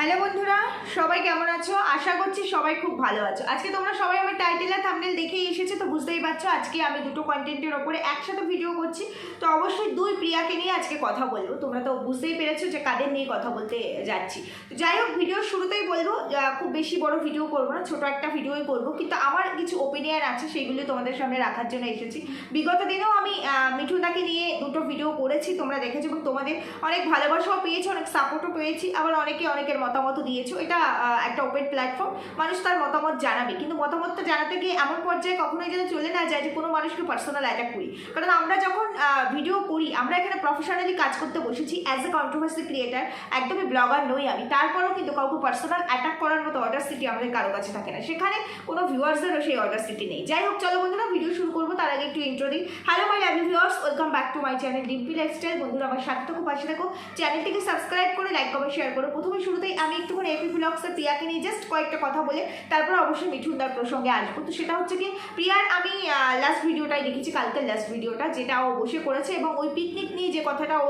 Hello বন্ধুরা, সবাই কেমন আছো? আশা করছি সবাই খুব ভালো আছো। আজকে তোমরা সবাই আমার টাইটেল আর থাম্বনেল দেখেই এসেছো, তো বুঝতেই পারছো আজকে আমি দুটো কন্টেন্টের ওপরে একসাথে ভিডিও করছি। তো অবশ্যই দুই প্রিয়াকে নিয়ে আজকে কথা বলবো। তোমরা তো বুঝতেই পেরেছো যে কাদের নিয়ে কথা বলতে যাচ্ছি। যাই হোক, ভিডিওর শুরুতেই বলবো খুব বেশি বড় ভিডিও করবো না, ছোট একটা ভিডিওই করবো, কিন্তু আমার কিছু ওপিনিয়ন আছে সেগুলো তোমাদের সামনে রাখার জন্য এসেছি। বিগত দিনেও আমি মিঠুনদাকে নিয়ে দুটো ভিডিও করেছি, তোমরা দেখেছো এবং তোমাদের অনেক ভালোবাসাও পেয়েছি, অনেক সাপোর্টও পেয়েছি, আবার অনেকের মতামত দিয়েছো। এটা একটা ওপেন প্ল্যাটফর্ম, মানুষ তার মতামত জানাবে, কিন্তু মতামতটা জানাতে গিয়ে এমন পর্যায়ে কখনোই যেন চলে না যায় যে কোনো মানুষকে পার্সোনাল অ্যাটাক করি। কারণ আমরা যখন ভিডিও করি, আমরা এখানে প্রফেশনালি কাজ করতে বসেছি অ্যাজ এ কন্ট্রোভার্সি ক্রিয়েটার, একদমই ব্লগার নই আমি। তারপরেও কিন্তু কাউকে পার্সোনাল অ্যাটাক করার মতো অডারসিটি আমাদের কারো কাছে থাকে না, সেখানে কোনো ভিউয়ার্সদেরও সেই অডারসিটি নেই। যাই হোক, চলো বন্ধুরা ভিডিও শুরু করবো, তার আগে একটু ইন্ট্রো দিই। Hello my lovely viewers, welcome back to my channel Dimpi lifestyle. বন্ধুরা আমার সাথে থাকো, পাশে থাকো, চ্যানেলটিকে সাবস্ক্রাইব করে লাইক কমেন্ট শেয়ার করো। প্রথমে শুরুতেই আমি একটুখানি এপি ব্লগস আর প্রিয়াকে নিয়ে জাস্ট কয়েকটা কথা বলে তারপর অবশ্যই মিঠুনদার প্রসঙ্গে আসবো। তো সেটা হচ্ছে কি, প্রিয়ার আমি লাস্ট ভিডিওটাই দেখেছি, কালকের লাস্ট ভিডিওটা, যেটা ও বসে করেছে এবং ওই পিকনিক নিয়ে যে কথাটা ও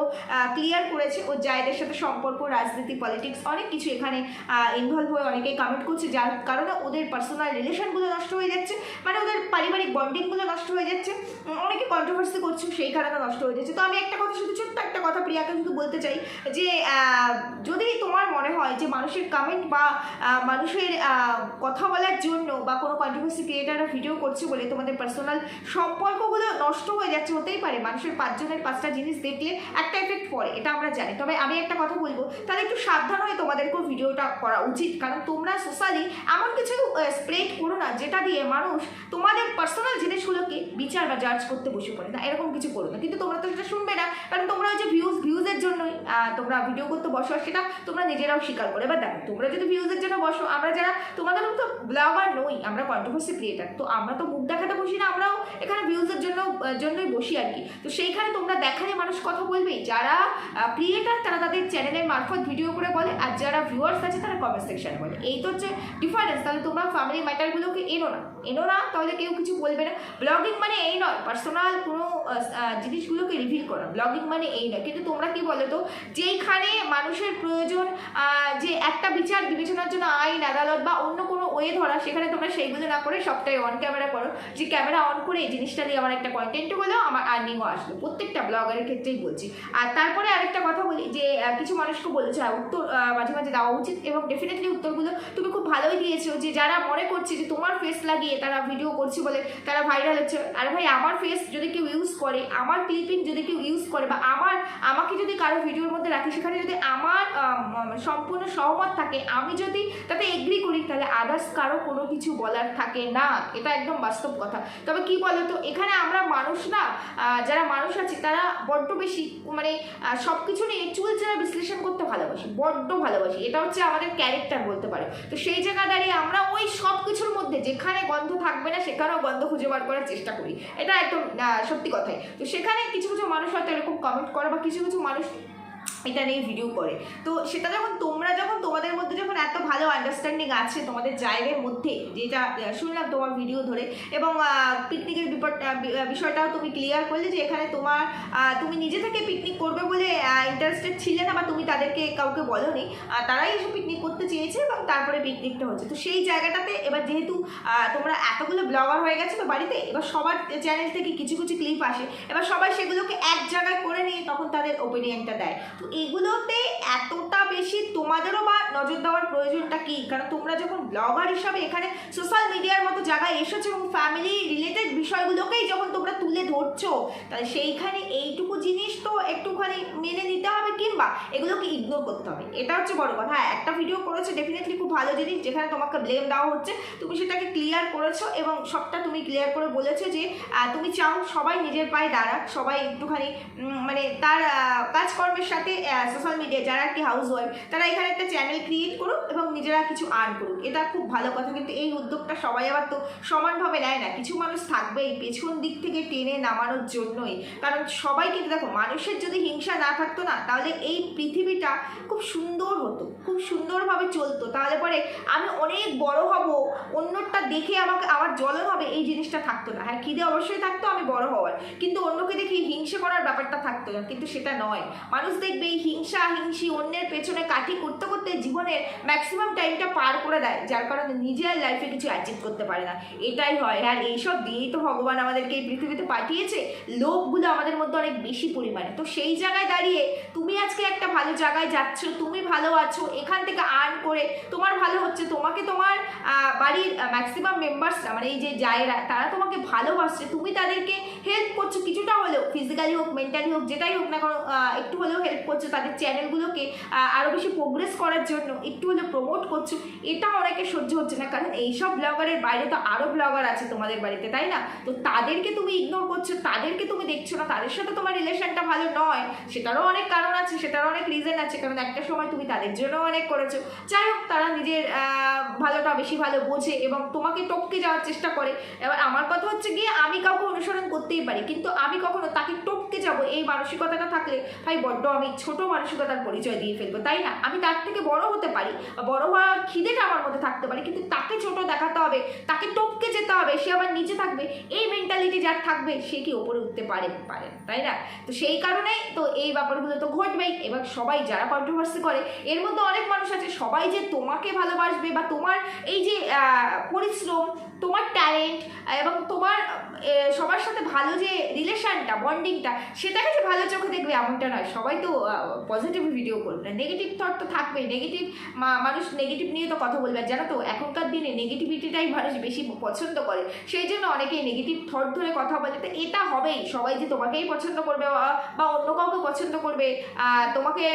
ক্লিয়ার করেছে, ওর জায়দের সাথে সম্পর্ক, রাজনীতি, পলিটিক্স অনেক কিছু এখানে ইনভলভ হয়ে অনেকেই কমেন্ট করছে, যার কারণে ওদের পার্সোনাল রিলেশনগুলো নষ্ট হয়ে যাচ্ছে, মানে ওদের পারিবারিক বন্ডিংগুলো নষ্ট হয়ে যাচ্ছে, অনেকে কন্ট্রোভার্সি করছে, সেই কারণে নষ্ট হয়ে যাচ্ছে। তো আমি একটা কথা, শুধু ছোট্ট একটা কথা প্রিয়াকে শুধু বলতে চাই যে যদি তোমার মনে হয় যে মানুষের কমেন্ট বা মানুষের কথা বলার জন্য বা কোনো কন্ট্রোভার্সি ক্রিয়েটাররা ভিডিও করছে বলে তোমাদের পার্সোনাল সম্পর্কগুলো নষ্ট হয়ে যাচ্ছে, হতেই পারে। মানুষের 5 জনের 5টা জিনিস দেখলে একটা এফেক্ট পড়ে, এটা আমরা জানি। তবে আমি একটা কথা বলবো, তাহলে একটু সাবধান হয়ে তোমাদেরকেও ভিডিওটা করা উচিত, কারণ তোমরা সোশ্যালি এমন কিছু স্প্রেড করো না যেটা দিয়ে মানুষ তোমাদের পার্সোনাল জিনিসগুলোকে বিচার বা জাজ করতে বসে পড়ে না, এরকম কিছু করো না। কিন্তু তোমরা তো সেটা শুনবে না, কারণ তোমরা ওই যে ভিউজের জন্যই তোমরা ভিডিও করতে বসো, সেটা তোমরা নিজেরাও স্বীকার করে। এবার দেখো, তোমরা যদি ভিউজের জন্য বসো, আমরা যারা তোমাদের তো ব্লগার নই, আমরা কন্ট্রোভার্সি ক্রিয়েটার, তো আমরা তো মুখ দেখাতে বসি না, আমরাও এখানে ভিউজের জন্যই বসি আর কি। তো সেইখানে তোমরা দেখালে মানুষ কথা বলবেই, যারা ক্রিয়েটার তারা তাদের চ্যানেলের মারফত ভিডিও করে বলে, আর যারা ভিউয়ার্স আছে তারা কমেন্ট সেকশনে বলে। এই তো হচ্ছে ডিফারেন্স। তাহলে তোমরা ফ্যামিলি ম্যাটারগুলোকে এনো না, তাহলে কেউ কিছু বলবে না। ব্লগিং মানে এই নয়, পার্সোনাল কোনো জিনিসগুলোকে রিভিল করা, ব্লগিং মানে এই নয়। কিন্তু তোমরা কি বলো তো, যেইখানে মানুষের প্রয়োজন যে একটা বিচার বিবেচনার জন্য আইন আদালত বা অন্য কোনো ওয়ে ধরা, সেখানে তোমরা সেইগুলো না করে সবটাই অন ক্যামেরা করো, যে ক্যামেরা অন করে এই জিনিসটা দিয়ে আমার একটা কন্টেন্টও হলেও আমার আর্নিংও আসলো, প্রত্যেকটা ব্লগারের ক্ষেত্রেই বলছি। আর তারপরে আরেকটা কথা বলি, যে কিছু মানুষকে বলেছে উত্তর মাঝে মাঝে দেওয়া উচিত, এবং ডেফিনেটলি উত্তরগুলো তুমি খুব ভালোই দিয়েছো, যে যারা মনে করছে যে তোমার ফেস লাগিয়ে তারা ভিডিও করছে বলে তারা ভাইরাল হচ্ছে। আর ভাই, আমার ফেস যদি কেউ ইউজ করে, আমার ক্লিপিং যদি কেউ ইউজ করে, বা আমাকে যদি কারো ভিডিওর মধ্যে রাখি, সেখানে যদি আমার সম্পূর্ণ সহমত থাকে, আমি যদি তাতে এগ্রি করি, তাহলে আদার্স কারো কোনো কিছু বলার থাকে না, এটা একদম বাস্তব কথা। তবে কি বলো তো, এখানে আমরা মানুষ না, যারা মানুষ আছে তারা বড্ড বেশি মানে সব কিছু নিয়ে চুলচেরা বিশ্লেষণ করতে ভালোবাসি, বড্ড ভালোবাসি, এটা হচ্ছে আমাদের ক্যারেক্টার বলতে পারে। তো সেই জায়গা দাঁড়িয়ে আমরা ওই সব কিছুর মধ্যে যেখানে গন্ধ থাকবে না সেখানেও গন্ধ খুঁজে বার করার চেষ্টা করি, এটা একদম সত্যি কথাই। তো সেখানে কিছু কিছু মানুষ হয়তো এরকম কমেন্ট করে, বা কিছু কিছু মানুষ এটা নিয়ে ভিডিও করে। তো সেটা যখন তোমাদের মধ্যে যখন এত ভালো আন্ডারস্ট্যান্ডিং আছে তোমাদের জায়গার মধ্যে, যেটা শুনলাম তোমার ভিডিও ধরে, এবং পিকনিকের বিষয়টাও তুমি ক্লিয়ার করলে, যে এখানে তুমি নিজে থেকে পিকনিক করবে বলে ইন্টারেস্টেড ছিলে না, বা তুমি তাদেরকে কাউকে বলোনি, তারাই এসে পিকনিক করতে চেয়েছে এবং তারপরে পিকনিকটা হচ্ছে। তো সেই জায়গাটাতে এবার যেহেতু তোমরা এতগুলো ব্লগার হয়ে গেছো তো বাড়িতে, এবার সবার চ্যানেল থেকে কিছু কিছু ক্লিপ আসে, এবার সবাই সেগুলোকে এক জায়গায় করে নিয়ে তখন তাদের ওপিনিয়নটা দেয়। তো এগুলোতে এতটা বেশি তোমাদেরও বা নজর দেওয়ার প্রয়োজনটা কি? কারণ তোমরা যখন ব্লগার হিসাবে এখানে সোশ্যাল মিডিয়ার মতো জায়গায় এসেছো এবং ফ্যামিলি রিলেটেড বিষয়গুলোকেই যখন তোমরা তুলে ধরছো, তাহলে সেইখানে এইটুকু জিনিস তো একটুখানি মেনে নিতে হবে, কিংবা এগুলোকে ইগনোর করতে হবে, এটা হচ্ছে বড় কথা। হ্যাঁ, একটা ভিডিও করেছো ডেফিনেটলি খুব ভালো জিনিস, যেখানে তোমাকে ব্লেম দেওয়া হচ্ছে, তুমি সেটাকে ক্লিয়ার করেছো এবং সবটা তুমি ক্লিয়ার করে বলেছো যে তুমি চাও সবাই নিজের পায়ে দাঁড়াক, সবাই একটুখানি মানে তার কাজকর্মের সাথে সোশ্যাল মিডিয়া যারা আর কি হাউস ওয়াইফ, তারা এখানে একটা চ্যানেল ক্রিয়েট করুক এবং নিজেরা কিছু আর্ন করুক, এটা খুব ভালো কথা। কিন্তু এই উদ্যোগটা সবাই আবার তো সমানভাবে নেয় না, কিছু মানুষ থাকবেই পেছন দিক থেকে টেনে নামানোর জন্যই। কারণ সবাই কিন্তু দেখো, মানুষের যদি হিংসা না থাকতো না, তাহলে এই পৃথিবীটা খুব সুন্দর হতো, খুব সুন্দরভাবে চলতো। তাহলে পরে আমি অনেক বড় হব, অন্যটা দেখে আমার জ্বলন হবে, এই জিনিসটা থাকতো না। হ্যাঁ, খিদে অবশ্যই থাকতো আমি বড় হওয়ার, কিন্তু অন্যকে দেখে হিংসে করার ব্যাপারটা থাকতো না, কিন্তু সেটা নয়। মানুষ দেখবে এই হিংসা হিংসি অন্যের পেছনে কাঠি করতে করতে জীবনের ম্যাক্সিমাম টাইমটা পার করে দেয়, যার কারণে নিজের লাইফে কিছু অ্যাচিভ করতে পারে না। এটাই হয়। আর এইসব দিয়েই তো ভগবান আমাদেরকে এই পৃথিবীতে পাঠিয়েছে, লোভগুলো আমাদের মধ্যে অনেক বেশি পরিমাণে। তো সেই জায়গায় দাঁড়িয়ে তুমি আজকে একটা ভালো জায়গায় যাচ্ছ, তুমি ভালো আছো, এখান থেকে আর্ন করে তোমার ভালো হচ্ছে, তোমাকে তোমার বাড়ির ম্যাক্সিমাম মেম্বার্সরা মানে এই যে জায়রা তারা তোমাকে ভালোবাসছে, তুমি তাদেরকে হেল্প করছো কিছুটা হলেও, ফিজিক্যালি হোক মেন্টালি হোক যেটাই হোক না কারণ একটু হলেও হেল্প করছো, তাদের চ্যানেলগুলোকে আরও বেশি প্রোগ্রেস করার জন্য একটু হলেও প্রমোট করছো। এটা অনেকে সহ্য হচ্ছে না, কারণ এইসব ব্লগারের বাইরে তো আরও ব্লগার আছে তোমাদের বাড়িতে, তাই না? তো তাদেরকে তুমি ইগনোর করছো, তাদেরকে তুমি দেখছো না, তাদের সাথে তোমার রিলেশনটা ভালো নয়, সেটারও অনেক কারণ আছে, সেটারও অনেক রিজন আছে, কারণ একটা সময় তুমি তাদের জন্য অনেক করেছো। যাই হোক, তারা নিজের ভালোটা বেশি ভালো বোঝে এবং তোমাকে টপকে যাওয়ার চেষ্টা করে। এবার আমার কথা হচ্ছে গিয়ে আমি কাউকে অনুসরণ করতেই পারি, কিন্তু আমি কখনো তাকে টপকে যাব এই মানসিকতাটা থাকলে ভাই বড্ড আমি ছোট মানসিকতার পরিচয় দিয়ে ফেলবো, তাই না? আমি তার থেকে বড় হতে পারি, বড় হওয়ার খিদেটা আমার মধ্যে থাকতে পারে, কিন্তু তাকে ছোট দেখাতে হবে, তাকে টপকে যেতে হবে, সে আবার নিচে থাকবে, এই মেন্টালিটি যার থাকবে সে কি ওপরে উঠতে পারে, তাই না? তো সেই কারণে তো এই ব্যাপারগুলো তো ঘটবেই। এবার সবাই যারা কন্ট্রোভার্সি করে এর মধ্যে অনেক মানুষ আছে, সবাই যে তোমাকে ভালোবাসবে বা তোমার এই যে পরিশ্রম, তোমার ট্যালেন্ট এবং তোমার সবার সাথে ভালো যে রিলেশনটা, বন্ডিংটা, সেটাকে যে ভালো চোখে দেখবে এমনটা নয়। সবাই তো পজিটিভ ভিডিও করবে না, নেগেটিভ থট তো থাকবেই, নেগেটিভ মানুষ নেগেটিভ নিয়ে তো কথা বলবে। আর জানো তো এখনকার দিনে নেগেটিভিটিটাই মানুষ বেশি পছন্দ করে, সেই জন্য অনেকেই নেগেটিভ থট ধরে কথা বলে। তো এটা হবেই, সবাই যে তোমাকেই পছন্দ করবে বা অন্য কাউকে পছন্দ করবে, তোমাকে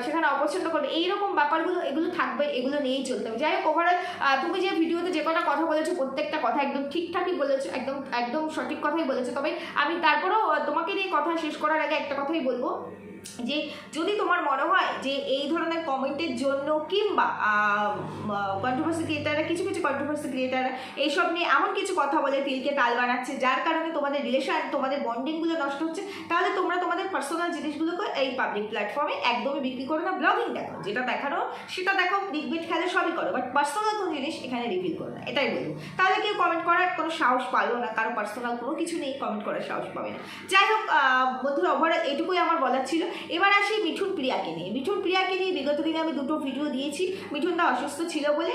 সেখানে অপছন্দ করবে, এইরকম ব্যাপারগুলো এগুলো থাকবে, এগুলো নিয়েই চলতে হবে। যাই হোক, ওভারঅল তুমি যে ভিডিওতে যে কটা কথা বলেছো প্রত্যেকটা কথা একদম ঠিকঠাকই বলেছো, একদম একদম সঠিক কথাই বলেছো। তবে আমি তারপরেও তোমাকে নিয়ে কথা শেষ করার আগে একটা কথাই বলবো, যে যদি তোমার মনে হয় যে এই ধরনের কমেন্টের জন্য কিংবা কন্ট্রোভার্সি ক্রিয়েটাররা, কিছু কিছু কন্ট্রোভার্সি ক্রিয়েটাররা এইসব নিয়ে এমন কিছু কথা বলে তিলকে তাল বানাচ্ছে যার কারণে তোমাদের রিলেশন, তোমাদের বন্ডিংগুলো নষ্ট হচ্ছে, তাহলে তোমরা তোমাদের পার্সোনাল জিনিসগুলোকে এই পাবলিক প্ল্যাটফর্মে একদমই বিক্রি করো না। ব্লগিং দেখো, যেটা দেখানো সেটা দেখো, ক্লিকবেট খেলে সবই করো, বাট পার্সোনাল কোনো জিনিস এখানে রিভিল করো না, এটাই বলবো। তাহলে কেউ কমেন্ট করার কোনো সাহস পালো না, কারো পার্সোনাল কোনো কিছু নেই, কমেন্ট করার সাহস পাবে না। যাই হোক বন্ধুরা, ওভারঅল এটুকুই আমার বলার ছিল। এবার আসি মিঠুন প্রিয়াকে নিয়ে। মিঠুন প্রিয়াকে নিয়ে বিগত দিনে আমি দুটো ভিডিও দিয়েছি। মিঠুনদা অসুস্থ ছিল বলে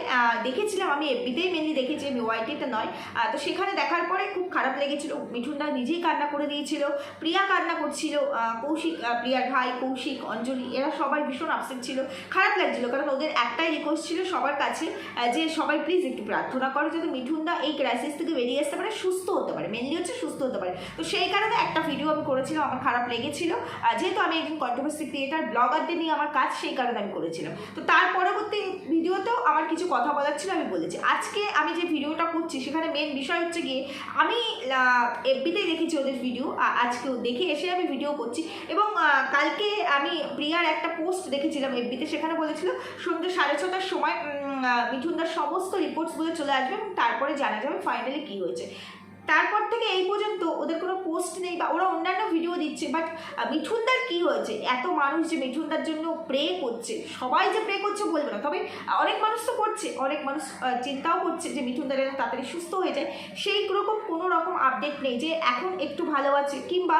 দেখেছিলাম, আমি এফবিতেই মেনলি দেখেছি, আমি ওয়াইটিতে নয়। তো সেখানে দেখার পরে খুব খারাপ লেগেছিল, মিঠুনদা নিজেই কান্না করে দিয়েছিল, প্রিয়া কান্না করছিল, কৌশিক, প্রিয়ার ভাই কৌশিক, অঞ্জলি, এরা সবাই ভীষণ আপসেট ছিল, খারাপ লাগছিল, কারণ ওদের একটাই রিকোয়েস্ট ছিল সবার কাছে যে সবাই প্লিজ একটু প্রার্থনা করো যাতে মিঠুনদা এই ক্রাইসিস থেকে বেরিয়ে আসতে পারে, সুস্থ হতে পারে, মেনলি হচ্ছে সুস্থ হতে পারে। তো সেই কারণে একটা ভিডিও আমি করেছিলাম, আমার খারাপ লেগেছিল, যেহেতু আমি একজন কন্ট্রোভার্সি ক্রিয়েটার, ব্লগারদের নিয়ে আমার কাজ, সেই কারণে আমি করেছিলাম। তো তার পরবর্তী ভিডিওতেও আমার কিছু কথা বলার ছিল, আমি বলেছি। আজকে আমি যে ভিডিওটা করছি সেখানে মেন বিষয় হচ্ছে গিয়ে আমি এফবিতেই দেখেছি ওদের ভিডিও, আজকেও দেখে এসে আমি ভিডিও করছি। এবং কালকে আমি প্রিয়ার একটা পোস্ট দেখেছিলাম এফবিতে, সেখানে বলেছিল সন্ধ্যে 6:30টার সময় মিঠুনদার সমস্ত রিপোর্টসগুলো চলে আসবে এবং তারপরে জানা যাবে ফাইনালি কী হয়েছে। তারপর থেকে এই পর্যন্ত ওদের কোনো পোস্ট নেই, বা ওরা অন্যান্য ভিডিও দিচ্ছে, বাট মিঠুনদার কী হয়েছে? এত মানুষ যে মিঠুনদার জন্য প্রে করছে, সবাই যে প্রে করছে বলবে না, তবে অনেক মানুষ তো করছে, অনেক মানুষ চিন্তাও করছে যে মিঠুনদার যেন তাড়াতাড়ি সুস্থ হয়ে যায়। সেই রকম কোনো রকম আপডেট নেই যে এখন একটু ভালো আছে, কিংবা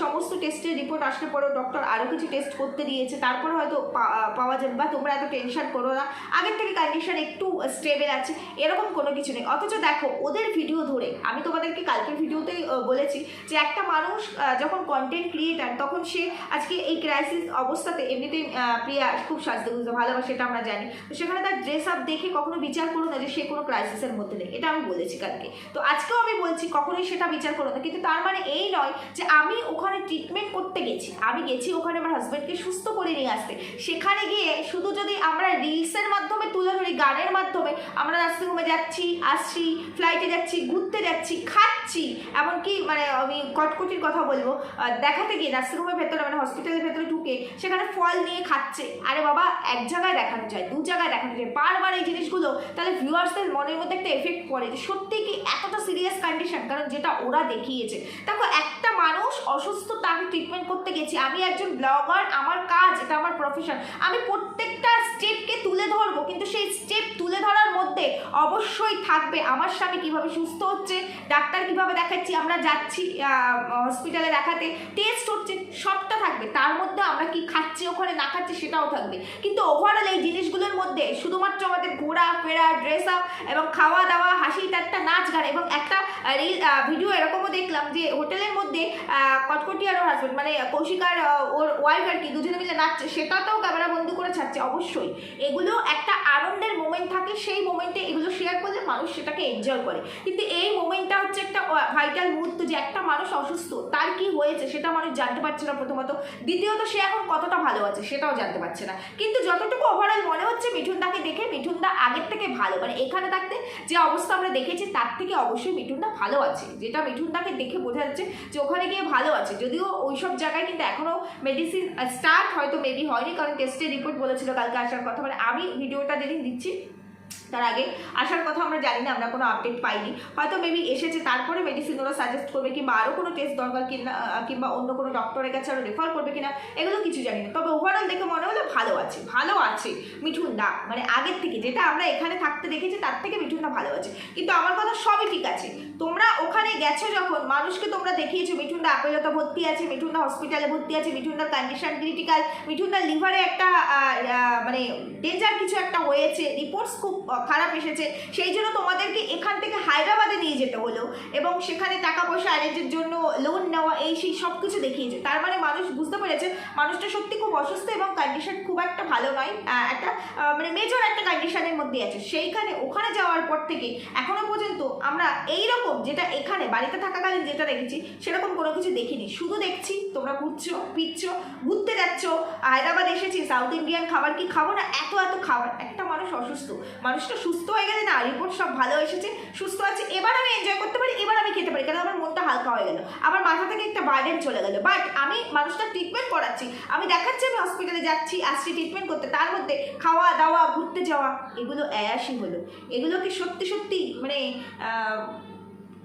সমস্ত টেস্টের রিপোর্ট আসলে পরেও ডক্টর আরও কিছু টেস্ট করতে দিয়েছে, তারপরে হয়তো পাওয়া যাবে, বা তোমরা এত টেনশন করো না, আগের থেকে কন্ডিশন একটু স্টেবল আছে, এরকম কোনো কিছু নেই। অথচ দেখো ওদের ভিডিও ধরে, আমি তোমাদেরকে কালকের ভিডিওতেই বলেছি যে একটা মানুষ যখন কন্টেন্ট ক্রিয়েটার, তখন সে আজকে এই ক্রাইসিস অবস্থাতে, এমনিতেই প্রিয়া খুব সাজতে বুঝতে ভালোবাসে, সেটা আমরা জানি, তো সেখানে তার ড্রেস আপ দেখে কখনো বিচার করো না যে সে কোনো ক্রাইসিসের মধ্যে নেই, এটা আমি বলেছি কালকে। তো আজকেও আমি বলছি কখনোই সেটা বিচার করো না, কিন্তু তার মানে এই নয় যে আমি ওখানে ট্রিটমেন্ট করতে গেছি, আমি গেছি ওখানে আমার হাজব্যান্ডকে সুস্থ করে নিয়ে আসতে, সেখানে গিয়ে শুধু যদি আমরা রিলসের মাধ্যমে তুলে ধরি, গানের মাধ্যমে আমরা নার্সিংহোমে যাচ্ছি, আসছি, ফ্লাইটে যাচ্ছি, ঘুরতে যাচ্ছি, খাচ্ছি, এমনকি মানে আমি কটকটির কথা বলবো, দেখাতে গিয়ে নার্সিংহোমের ভেতরে মানে হসপিটালের ভেতরে ঢুকে সেখানে ফল নিয়ে খাচ্ছে। আরে বাবা, এক জায়গায় দেখানো যায়, দু জায়গায় দেখানো যায়, বারবার এই জিনিসগুলো, তাহলে ভিউয়ার্সদের মনের মধ্যে একটা এফেক্ট পড়ে যে সত্যি কি এতটা সিরিয়াস কন্ডিশন, কারণ যেটা ওরা দেখিয়েছে। দেখো একটা মানুষ অসুস্থ, তাকে ট্রিটমেন্ট করতে গেছি, আমি একজন ব্লগার, আমার কাজ, এটা আমার প্রফেশন, আমি প্রত্যেকটা স্টেপকে তুলে ধরবো, কিন্তু সেই স্টেপ তুলে ধরার মধ্যে অবশ্যই থাকবে আমার স্বামী কীভাবে সুস্থ হচ্ছে, ডাক্তার কীভাবে দেখাচ্ছি, আমরা যাচ্ছি হসপিটালে দেখাতে, টেস্ট হচ্ছে, সবটা থাকবে। তার মধ্যে আমরা কি খাচ্ছি ওখানে না খাচ্ছি সেটাও থাকবে। কিন্তু ওভারঅল এই জিনিসগুলোর মধ্যে শুধুমাত্র আমাদের ঘোরা ফেরা, ড্রেস আপ এবং খাওয়া দাওয়া, হাসি ঠাট্টা, নাচ গান, এবং একটা ভিডিও এরকমও দেখলাম যে হোটেলের মধ্যে কটকটি আর ওর হাজবেন্ড মানে কৌশিকার ওর ওয়াইফ আর কি দুজনে মিলে নাচছে, সেটাতেও ক্যামেরা বন্ধ করে ছাড়ছে। অবশ্যই এগুলো একটা আনন্দের মোমেন্ট থাকে, সেই মোমেন্টে এগুলো শেয়ার করলে মানুষ সেটাকে এনজয় করে। কিন্তু এই মোমেন্টটা হচ্ছে একটা ভাইটাল মুহূর্ত যে একটা মানুষ অসুস্থ, তার কি হয়েছে সেটা মানুষ জানতে পারছে না প্রথমত, দ্বিতীয়ত সে এখন কতটা ভালো আছে সেটাও জানতে পারছে না। কিন্তু যতটুকু ওভারঅল মনে হচ্ছে মিঠুনদাকে দেখে, মিঠুনদা আগের থেকে ভালো, মানে এখানে থাকতে যে অবস্থা আমরা দেখেছি তার থেকে অবশ্যই মিঠুনদা ভালো আছে, যেটা মিঠুনদাকে দেখে বোঝা যাচ্ছে যে ওখানে গিয়ে ভালো আছে। যদিও ওইসব জায়গায় কিন্তু এখনও মেডিসিন স্টার্ট হয়তো মেবি হয়নি, কারণ টেস্টের রিপোর্ট বলেছিল কালকে আসার কথা, মানে আমি ভিডিওটা যেদিন দিচ্ছি তার আগে আসার কথা আমরা জানি না, আমরা কোনো আপডেট পাইনি, হয়তো মেবি এসেছে তারপরে মেডিসিন ওরা সাজেস্ট করবে, কিংবা আরও কোনো টেস্ট দরকার কিনা, কিংবা অন্য কোনো ডক্টরের কাছে আরও রেফার করবে কিনা, এগুলো কিছু জানি না। তবে ওভারঅল দেখে মনে হলো ভালো আছে মিঠুনদা, মানে আগের থেকে যেটা আমরা এখানে থাকতে দেখেছি তার থেকে মিঠুনদা ভালো আছে। কিন্তু আমার কথা সবই ঠিক আছে, তোমরা ওখানে গেছো যখন, মানুষকে তোমরা দেখিয়েছো মিঠুনদা আপেলতা ভর্তি আছে, মিঠুনদা হসপিটালে ভর্তি আছে, মিঠুনদার কন্ডিশন ক্রিটিক্যাল, মিঠুনদার লিভারে একটা মানে ডেঞ্জার কিছু একটা হয়েছে, রিপোর্টস খুব খারাপ এসেছে, সেই জন্য তোমাদেরকে এখান থেকে হায়দ্রাবাদে নিয়ে যেতে হলো, এবং সেখানে টাকা পয়সা অ্যারেঞ্জের জন্য লোন নেওয়া, এই সেই সব কিছু দেখিয়েছে। তার মানে মানুষ বুঝতে পেরেছে মানুষটা সত্যি খুব অসুস্থ এবং কন্ডিশন খুব একটা ভালো নয়, একটা মানে মেজর একটা কন্ডিশনের মধ্যে আছে। সেইখানে ওখানে যাওয়ার পর থেকে এখনো পর্যন্ত আমরা এইরকম যেটা এখানে বাড়িতে থাকাকালীন যেটা দেখেছি সেরকম কোনো কিছু দেখিনি। শুধু দেখছি তোমরা ঘুরছো ফিরছো, ঘুরতে যাচ্ছ, হায়দ্রাবাদ এসেছি, সাউথ ইন্ডিয়ান খাবার কি খাবো না, এত খাবার। একটা মানুষ অসুস্থ, মানুষটা সুস্থ হয়ে গেলে না, রিপোর্ট সব ভালো এসেছে, সুস্থ আছে, এবার আমি এনজয় করতে পারি, এবার আমি খেতে পারি, কারণ আমার মনটা হালকা হয়ে গেল, আমার মাথা থেকে একটা বার্ডেন চলে গেল। বাট আমি মানুষটা ট্রিটমেন্ট করাচ্ছি, আমি দেখাচ্ছি আমি হসপিটালে যাচ্ছি আসছি ট্রিটমেন্ট করতে, তার মধ্যে খাওয়া দাওয়া ঘুরতে যাওয়া এগুলো অ্যায়াসই হলো। এগুলো কি সত্যি সত্যি মানে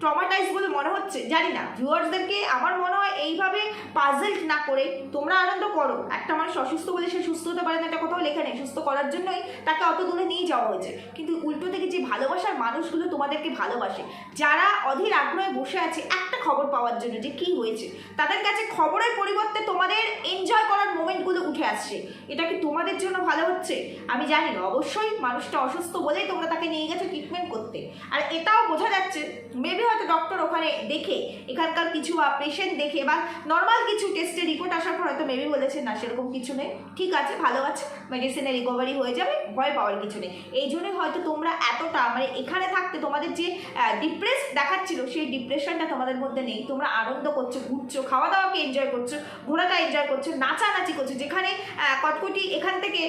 ট্রমাটাইজ বলে মনে হচ্ছে জানি না। ভিউয়ার্সদেরকে আমার মনে হয় এইভাবে পাজেলড না করে তোমরা আনন্দ করো। একটা মানুষ অসুস্থ বলে সে সুস্থ হতে পারে না, এটা কোথাও লেখা নেই, সুস্থ করার জন্যই তাকে অত দূরে নিয়ে যাওয়া হয়েছে। কিন্তু উল্টো থেকে যে ভালোবাসার মানুষগুলো তোমাদেরকে ভালোবাসে, যারা অধীর আগ্রহে বসে আছে একটা খবর পাওয়ার জন্য যে কী হয়েছে, তাদের কাছে খবরের পরিবর্তে তোমাদের এনজয় করার মোমেন্টগুলো উঠে আসছে, এটা কি তোমাদের জন্য ভালো হচ্ছে? আমি জানি না, অবশ্যই মানুষটা অসুস্থ বলেই তোমরা তাকে নিয়ে গেছো ট্রিটমেন্ট করতে। আর এটাও বোঝা যাচ্ছে মেবি হয়তো ডক্টর ওখানে দেখে, এখানকার কিছু পেশেন্ট দেখে বা নর্মাল কিছু টেস্টের রিপোর্ট আসার পর হয়তো মেবি বলেছে না সেরকম কিছু নেই, ঠিক আছে, ভালো আছে, মেডিসিনে রিকভারি হয়ে যাবে, ভয় পাওয়ার কিছু নেই। এই জন্যই হয়তো তোমরা এতটা মানে এখানে থাকতে তোমাদের যে ডিপ্রেস দেখাচ্ছিল সেই ডিপ্রেশনটা তোমাদের মধ্যে নেই। তোমরা আনন্দ করছো, ঘুরছো, খাওয়া দাওয়াকে এনজয় করছো, ঘোরাটা এনজয় করছো, নাচানাচি করছো। যেখানে কটকটি এখান থেকে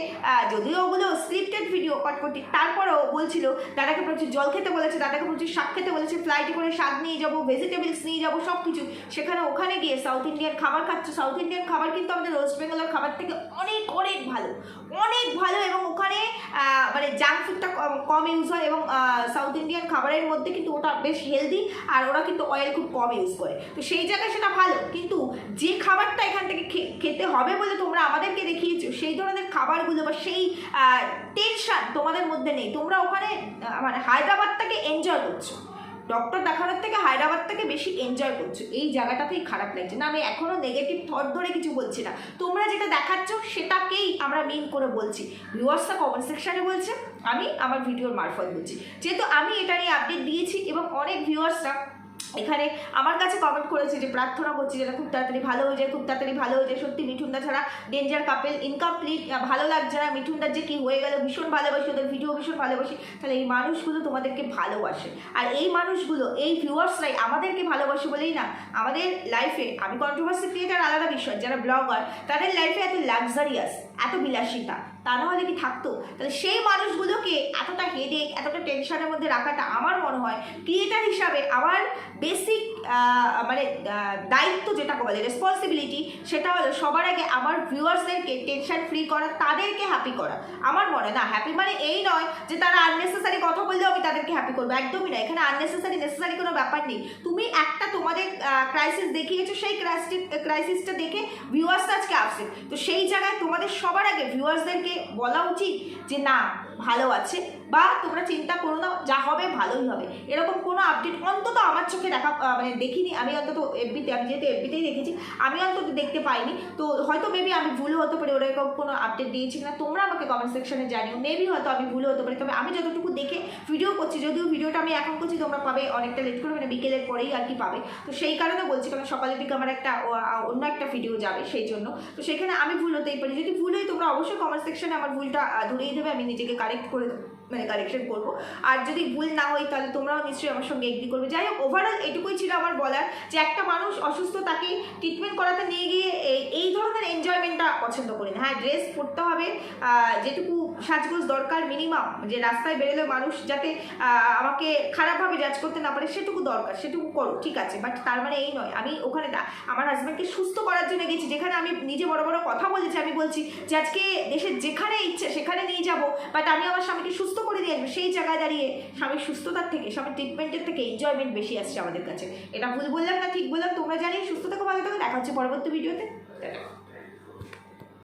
যদিও ওগুলো স্ক্রিপ্টেড ভিডিও কটকটি, তারপরেও বলছিল দাদাকে প্রচুর জল খেতে বলেছে, দাদাকে প্রচুর শাক খেতে বলেছে, ফ্লাইটে করে শাক নিয়ে যাবো, ভেজিটেবলস নিয়ে যাবো, সব কিছু। সেখানে ওখানে গিয়ে সাউথ ইন্ডিয়ান খাবার খাচ্ছো। সাউথ ইন্ডিয়ান খাবার কিন্তু আমাদের ওয়েস্ট বেঙ্গলের খাবার থেকে অনেক অনেক ভালো, অনেক ভালো, এবং ওখানে মানে জাঙ্ক ফুডটা কম ইউজ হয়, এবং সাউথ ইন্ডিয়ান খাবারের মধ্যে কিন্তু ওটা বেশ হেলদি, আর ওরা কিন্তু অয়েল খুব কম ইউজ করে, তো সেই জায়গায় সেটা ভালো। কিন্তু যে খাবারটা এখান থেকে খেতে হবে বলে তোমরা আমাদেরকে দেখিয়েছো, সেই ধরনের খাবারগুলো বা সেই টেনশন তোমাদের মধ্যে নেই। তোমরা ওখানে মানে হায়দ্রাবাদটাকে এনজয় করছো, ডক্টর দেখানোর থেকে হায়দ্রাবাদটাকে বেশি এনজয় করছো। এই জায়গাটাতেই খারাপ লাগছে না, আমি এখনও নেগেটিভ থট ধরে কিছু বলছি না, তোমরা যেটা দেখাচ্ছ সেটাকেই আমরা মিন করে বলছি। ভিউয়ার্সরা কমেন্ট সেকশানে বলছে, আমি আমার ভিডিওর মারফত বলছি, যেহেতু আমি এটা নিয়ে আপডেট দিয়েছি এবং অনেক ভিউয়ার্সরা এখানে আমার কাছে কমেন্ট করেছে যে প্রার্থনা করছি যেটা খুব তাড়াতাড়ি ভালো হয়ে যায়, খুব তাড়াতাড়ি ভালো হয়ে যায়। সত্যি মিঠুনদা ছাড়া ডেঞ্জার কাপেল, ইনকমপ্লিট, ভালো লাগছে না। মিঠুনদার যে কী হয়ে গেল, ভীষণ ভালোবাসি, ওদের ভিডিও ভীষণ ভালোবাসি। তাহলে এই মানুষগুলো তোমাদেরকে ভালোবাসে, আর এই মানুষগুলো এই ভিউয়ার্সরাই আমাদেরকে ভালোবাসে বলেই না আমাদের লাইফে, আমি কন্ট্রোভার্সি ক্রিয়েটার আলাদা বিষয়, যারা ব্লগার তাদের লাইফে এত লাক্সারিয়াস, এত বিলাসিতা, তা না হলে কি থাকতো? তাহলে সেই মানুষগুলোকে এতটা হেডেক, এতটা টেনশনের মধ্যে রাখাটা আমার মনে হয় ক্রিয়েটার হিসাবে আমার বেসিক মানে দায়িত্ব, যেটাকে বলে রেসপন্সিবিলিটি, সেটা হলো সবার আগে আমার ভিউয়ার্সদেরকে টেনশন ফ্রি করা, তাদেরকে হ্যাপি করা। আমার মনে না হ্যাপি মানে এই নয় যে তারা আননেসেসারি কথা বললেও আমি তাদেরকে হ্যাপি করবো, একদমই না। এখানে আননেসেসারি নেসেসারি কোনো ব্যাপার নেই। তুমি একটা তোমাদের ক্রাইসিস দেখিয়েছো, সেই ক্রাইসিসটা দেখে ভিউয়ার্সটা আজকে আপসেট, তো সেই জায়গায় তোমাদের সব সবার আগে ভিউয়ার্সদেরকে বলা উচিত যে না ভালো আছে, বা তোমরা চিন্তা করো না, যা হবে ভালোই হবে, এরকম কোনো আপডেট অন্তত আমার চোখে দেখা মানে দেখিনি আমি, অন্তত এফবিতে, আমি যেহেতু এফবিতেই দেখেছি, আমি অন্তত দেখতে পাইনি। তো হয়তো মেবি আমি ভুল হতে পারি, ওরকম কোনো আপডেট দিয়েছি কিনা তোমরা আমাকে কমেন্ট সেকশনে জানিও, মেবি হয়তো আমি ভুল হতে পারি। তবে আমি যতটুকু দেখে ভিডিও করছি, যদিও ভিডিওটা আমি এখন করছি, তোমরা পাবে অনেকটা লেট করে, মানে বিকেলের পরেই আর কি পাবে। তো সেই কারণে বলছি, কারণ সকালের দিকে আমার একটা অন্য একটা ভিডিও যাবে, সেই জন্য। তো সেখানে আমি ভুল হতেই পারি, যদি ভুল হয় তোমরা অবশ্যই কমেন্ট সেকশনে আমার ভুলটা ধরিয়ে দেবে, আমি নিজেকে কারেক্ট করে দেবো, মানে কারেকশন করবো। আর যদি ভুল না হয় তাহলে তোমরাও নিশ্চয়ই আমার সঙ্গে এগ্রি করবে। যাই হোক, ওভারঅল এটুকুই ছিল আমার বলার, যে একটা মানুষ অসুস্থ, তাকে ট্রিটমেন্ট করাতে নিয়ে গিয়ে এই ধরনের এনজয়মেন্টটা পছন্দ করি না। হ্যাঁ, ড্রেস পরতে হবে, যেটুকু সাজগোজ দরকার মিনিমাম, যে রাস্তায় বেরোলে মানুষ যাতে আমাকে খারাপভাবে জাজ করতে না পারে, সেটুকু দরকার, সেটুকু করো, ঠিক আছে। বাট তার মানে এই নয় আমি ওখানে আমার হাজব্যান্ডকে সুস্থ করার জন্য গেছি, যেখানে আমি নিজে বড় বড় কথা বলেছি, আমি বলছি যে আজকে দেশের যেখানে ইচ্ছে সেখানে নিয়ে যাবো, বাট আমি আমার স্বামীকে সুস্থ করে দিয়ে আসবো। সেই জায়গায় দাঁড়িয়ে স্বামীর সুস্থতার থেকে, স্বামীর ট্রিটমেন্টের থেকে এনজয়মেন্ট বেশি আসছে আমাদের কাছে। এটা ভুল বললাম না ঠিক বললাম তোমরা জানি। সুস্থ থাকো, ভালো থাকো, দেখা হচ্ছে পরবর্তী ভিডিওতে।